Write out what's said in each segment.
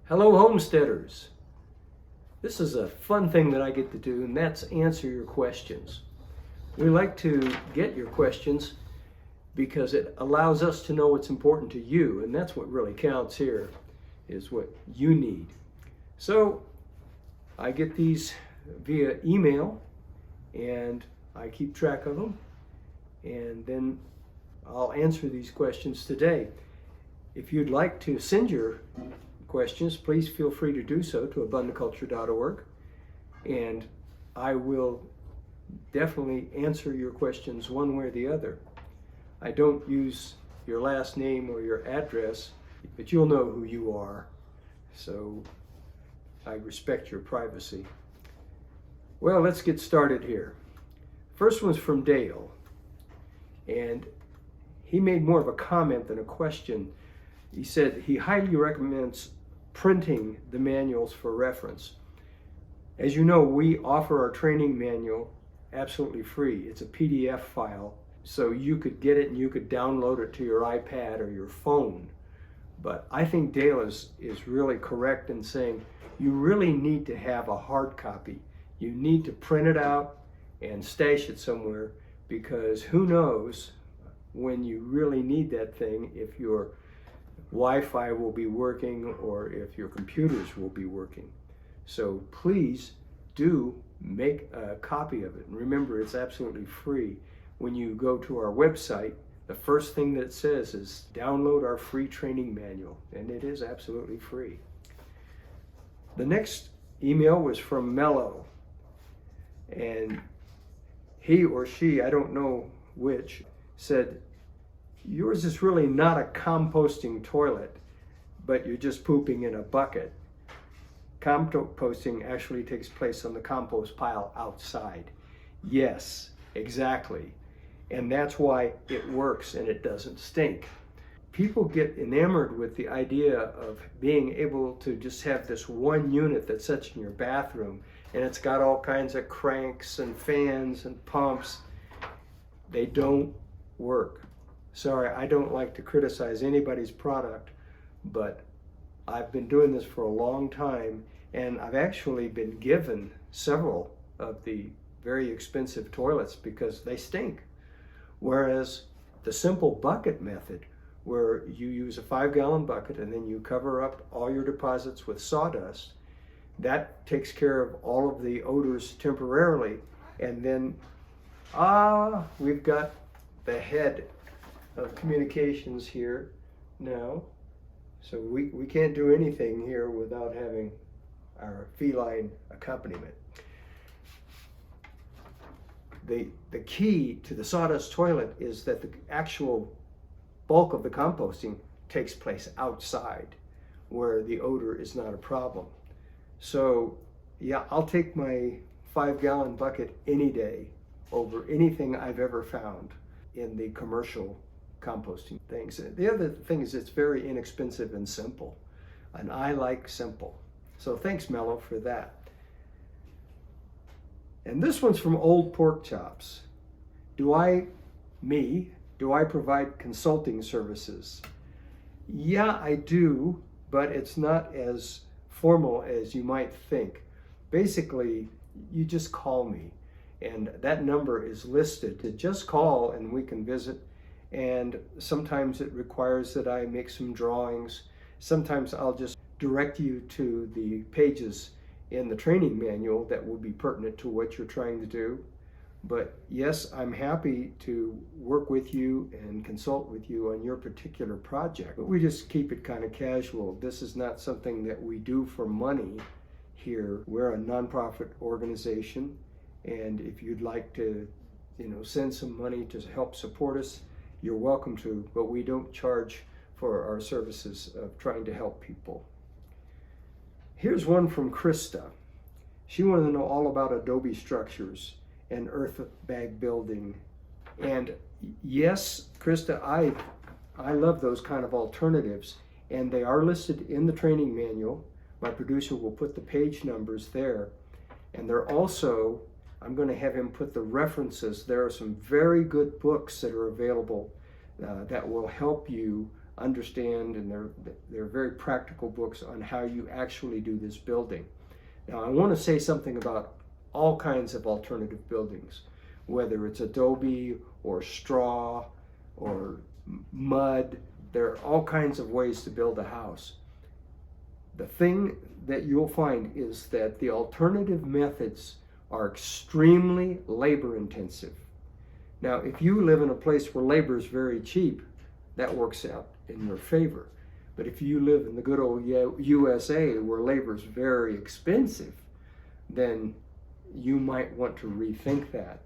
Hello, homesteaders. This is a fun thing that I get to do, and that's answer your questions. We like to get your questions because it allows us to know what's important to you, and that's what really counts here, is what you need. So I get these via email, and I keep track of them, and then I'll answer these questions today. If you'd like to send your questions, please feel free to do so to AbundaCulture.org, and I will definitely answer your questions one way or the other. I don't use your last name or your address, but you'll know who you are, so I respect your privacy. Well, let's get started here. First one's from Dale, and he made more of a comment than a question. He said he highly recommends printing the manuals for reference. As you know, we offer our training manual absolutely free. It's a PDF file, so you could get it and you could download it to your iPad or your phone. But I think Dale is really correct in saying you really need to have a hard copy. You need to print it out and stash it somewhere, because who knows when you really need that thing, if your Wi-Fi will be working or if your computers will be working. So please do make a copy of it. And remember, it's absolutely free. When you go to our website, the first thing that it says is download our free training manual, and it is absolutely free. The next email was from Mello, and he or she, I don't know which, said, yours is really not a composting toilet, but you're just pooping in a bucket. Composting actually takes place on the compost pile outside. Yes, exactly. And that's why it works and it doesn't stink. People get enamored with the idea of being able to just have this one unit that sits in your bathroom, and it's got all kinds of cranks and fans and pumps. They don't work. Sorry, I don't like to criticize anybody's product, but I've been doing this for a long time, and I've actually been given several of the very expensive toilets because they stink. Whereas the simple bucket method, where you use a 5-gallon bucket and then you cover up all your deposits with sawdust, that takes care of all of the odors temporarily. And then, we've got the head of communications here now, so we can't do anything here without having our feline accompaniment. The key to the sawdust toilet is that the actual bulk of the composting takes place outside, where the odor is not a problem. So yeah, I'll take my 5-gallon bucket any day over anything I've ever found in the commercial composting things. The other thing is it's very inexpensive and simple, and I like simple. So thanks, Mello, for that. And this one's from Old Pork Chops. Do I provide consulting services? Yeah, I do, but it's not as formal as you might think. Basically, you just call me, and that number is listed. To just call and we can visit. And sometimes it requires that I make some drawings. Sometimes I'll just direct you to the pages in the training manual that will be pertinent to what you're trying to do. But yes, I'm happy to work with you and consult with you on your particular project. But we just keep it kind of casual. This is not something that we do for money here. We're a nonprofit organization, and if you'd like to, send some money to help support us, you're welcome to, but we don't charge for our services of trying to help people. Here's one from Krista. She wanted to know all about adobe structures and earth bag building. And yes, Krista, I love those kind of alternatives, and they are listed in the training manual. My producer will put the page numbers there, and they're also, I'm going to have him put the references. There are some very good books that are available that will help you understand, and they're very practical books on how you actually do this building. Now, I want to say something about all kinds of alternative buildings, whether it's adobe or straw or mud. There are all kinds of ways to build a house. The thing that you'll find is that the alternative methods are extremely labor intensive. Now, if you live in a place where labor is very cheap, that works out in your favor. But if you live in the good old USA where labor is very expensive, then you might want to rethink that.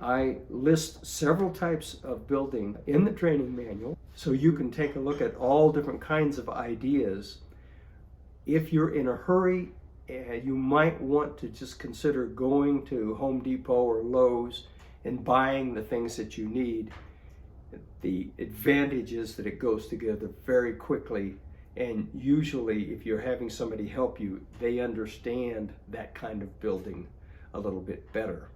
I list several types of building in the training manual, so you can take a look at all different kinds of ideas. If you're in a hurry, you might want to just consider going to Home Depot or Lowe's and buying the things that you need. The advantage is that it goes together very quickly, and usually if you're having somebody help you, they understand that kind of building a little bit better.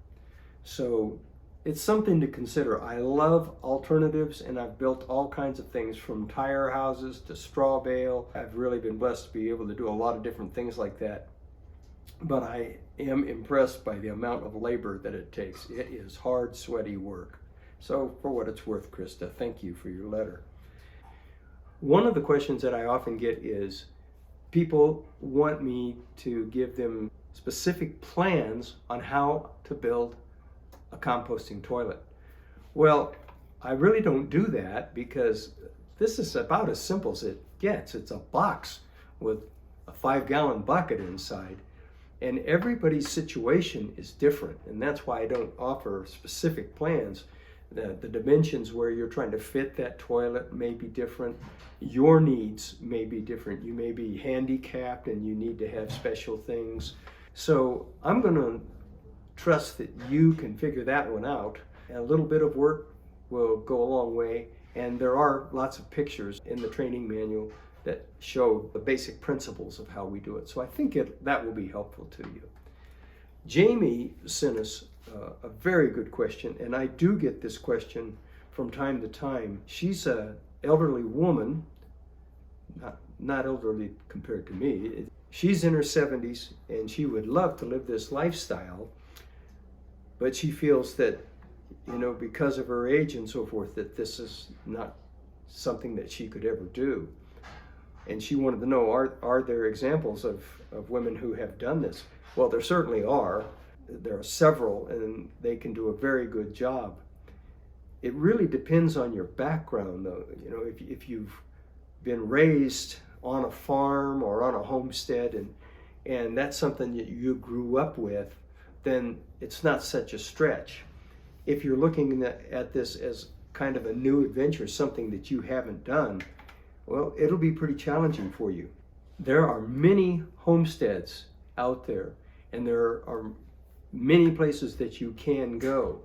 So it's something to consider. I love alternatives, and I've built all kinds of things from tire houses to straw bale. I've really been blessed to be able to do a lot of different things like that. But I am impressed by the amount of labor that it takes. It is hard, sweaty work. So for what it's worth, Krista, thank you for your letter. One of the questions that I often get is people want me to give them specific plans on how to build a composting toilet. Well, I really don't do that because this is about as simple as it gets. It's a box with a 5-gallon bucket inside, and everybody's situation is different, and that's why I don't offer specific plans. The dimensions where you're trying to fit that toilet may be different. Your needs may be different. You may be handicapped and you need to have special things. So I'm going to trust that you can figure that one out. A little bit of work will go a long way, and there are lots of pictures in the training manual that show the basic principles of how we do it. So I think that will be helpful to you. Jamie sent us a very good question, and I do get this question from time to time. She's an elderly woman, not elderly compared to me. She's in her 70s, and she would love to live this lifestyle, but she feels that, because of her age and so forth, that this is not something that she could ever do. And she wanted to know, are there examples of women who have done this? Well, there certainly are. There are several, and they can do a very good job. It really depends on your background, though. If you've been raised on a farm or on a homestead, and that's something that you grew up with, then it's not such a stretch. If you're looking at this as kind of a new adventure, something that you haven't done, well, it'll be pretty challenging for you. There are many homesteads out there, and there are many places that you can go.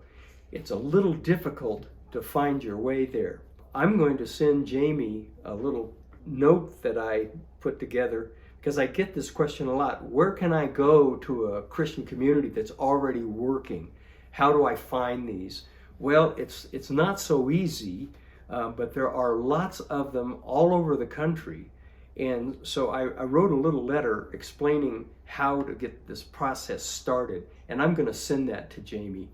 It's a little difficult to find your way there. I'm going to send Jamie a little note that I put together, because I get this question a lot. Where can I go to a Christian community that's already working? How do I find these? Well, it's not so easy, but there are lots of them all over the country. And so I wrote a little letter explaining how to get this process started, and I'm going to send that to Jamie.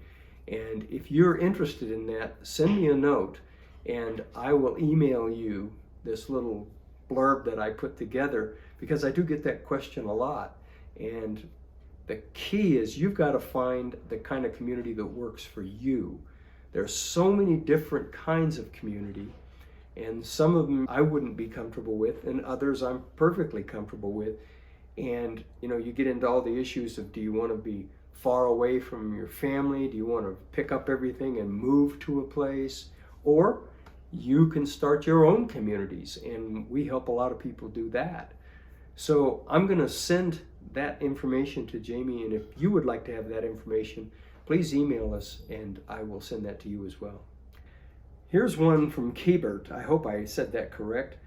And if you're interested in that, send me a note, and I will email you this little blurb that I put together, because I do get that question a lot. And the key is you've got to find the kind of community that works for you. There's so many different kinds of community, and some of them I wouldn't be comfortable with, and others I'm perfectly comfortable with. And you get into all the issues of, do you want to be far away from your family? Do you want to pick up everything and move to a place? Or you can start your own communities, and we help a lot of people do that. So I'm going to send that information to Jamie, and if you would like to have that information, please email us and I will send that to you as well. Here's one from Kiebert. I hope I said that correct.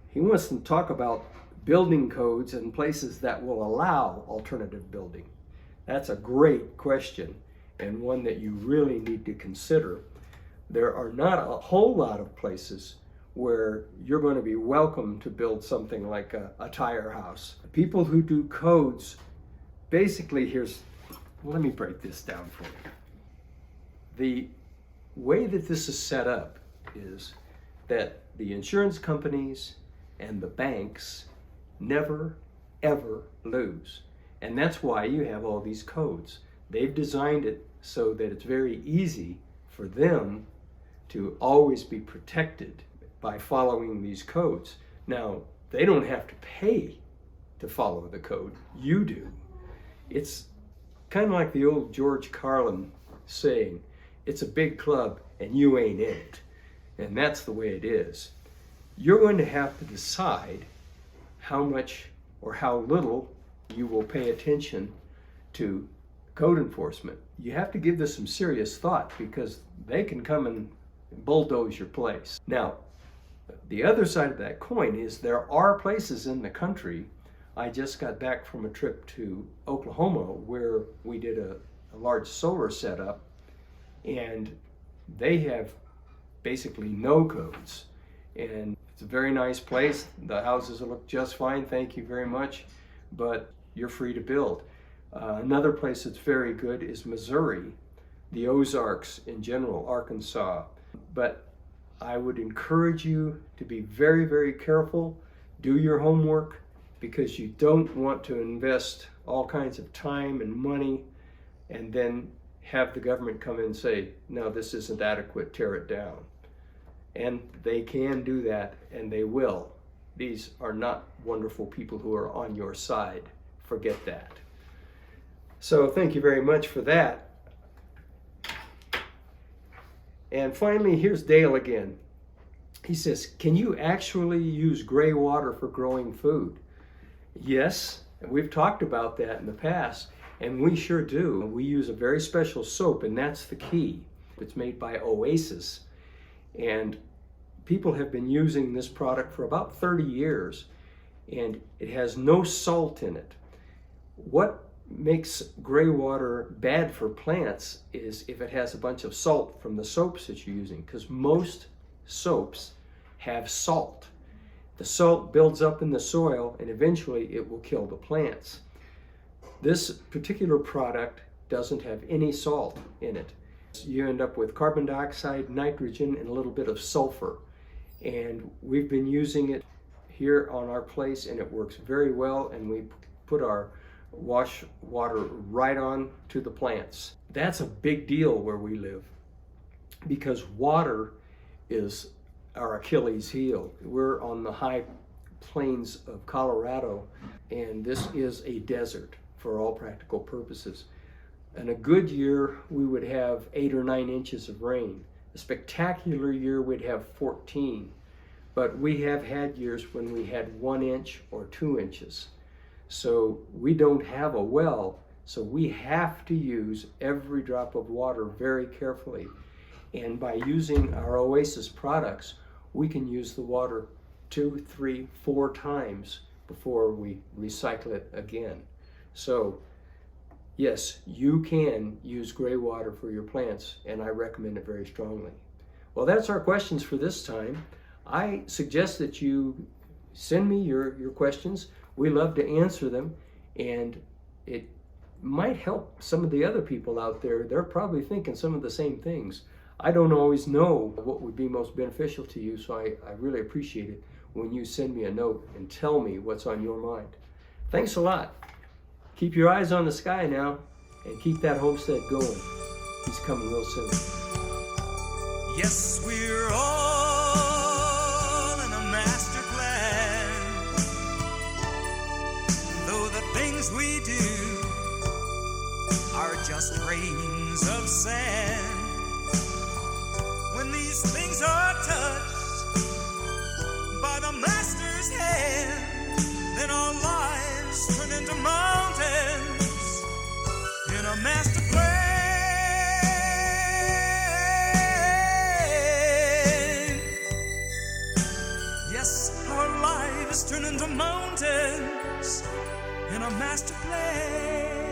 He wants to talk about building codes and places that will allow alternative building. That's a great question, and one that you really need to consider. There are not a whole lot of places where you're going to be welcome to build something like a tire house. People who do codes, basically let me break this down for you. The way that this is set up is that the insurance companies and the banks never, ever lose. And that's why you have all these codes. They've designed it so that it's very easy for them to always be protected by following these codes. Now, they don't have to pay to follow the code. You do. It's kind of like the old George Carlin saying, it's a big club and you ain't in it. And that's the way it is. You're going to have to decide how much or how little you will pay attention to code enforcement. You have to give this some serious thought because they can come and bulldoze your place. Now, the other side of that coin is there are places in the country. I just got back from a trip to Oklahoma where we did a large solar setup, and they have basically no codes. And it's a very nice place. The houses look just fine, thank you very much, but you're free to build. Another place that's very good is Missouri, the Ozarks in general, Arkansas. But I would encourage you to be very, very careful. Do your homework, because you don't want to invest all kinds of time and money and then have the government come in and say, no, this isn't adequate, tear it down. And they can do that, and they will. These are not wonderful people who are on your side. Forget that. So thank you very much for that. And finally, here's Dale again. He says, can you actually use gray water for growing food? Yes, and we've talked about that in the past, and we sure do. We use a very special soap, and that's the key. It's made by Oasis, and people have been using this product for about 30 years, and it has no salt in it. What makes gray water bad for plants is if it has a bunch of salt from the soaps that you're using, because most soaps have salt. The salt builds up in the soil and eventually it will kill the plants. This particular product doesn't have any salt in it. You end up with carbon dioxide, nitrogen, and a little bit of sulfur. And we've been using it here on our place and it works very well, and we put our wash water right on to the plants. That's a big deal where we live because water is our Achilles heel. We're on the high plains of Colorado, and this is a desert for all practical purposes. In a good year, we would have 8 or 9 inches of rain. A spectacular year, we'd have 14. But we have had years when we had 1 inch or 2 inches. So we don't have a well, so we have to use every drop of water very carefully. And by using our Oasis products, we can use the water 2, 3, 4 times before we recycle it again. So yes, you can use gray water for your plants, and I recommend it very strongly. Well, that's our questions for this time. I suggest that you send me your questions. We love to answer them, and it might help some of the other people out there. They're probably thinking some of the same things. I don't always know what would be most beneficial to you, so I really appreciate it when you send me a note and tell me what's on your mind. Thanks a lot. Keep your eyes on the sky now, and keep that homestead going. He's coming real soon. Yes, we're all in a master plan, though the things we do are just grains of sand. When these things are touched by the master's hand, then our lives turn into mountains in a master plan. Yes, our lives turn into mountains in a master plan.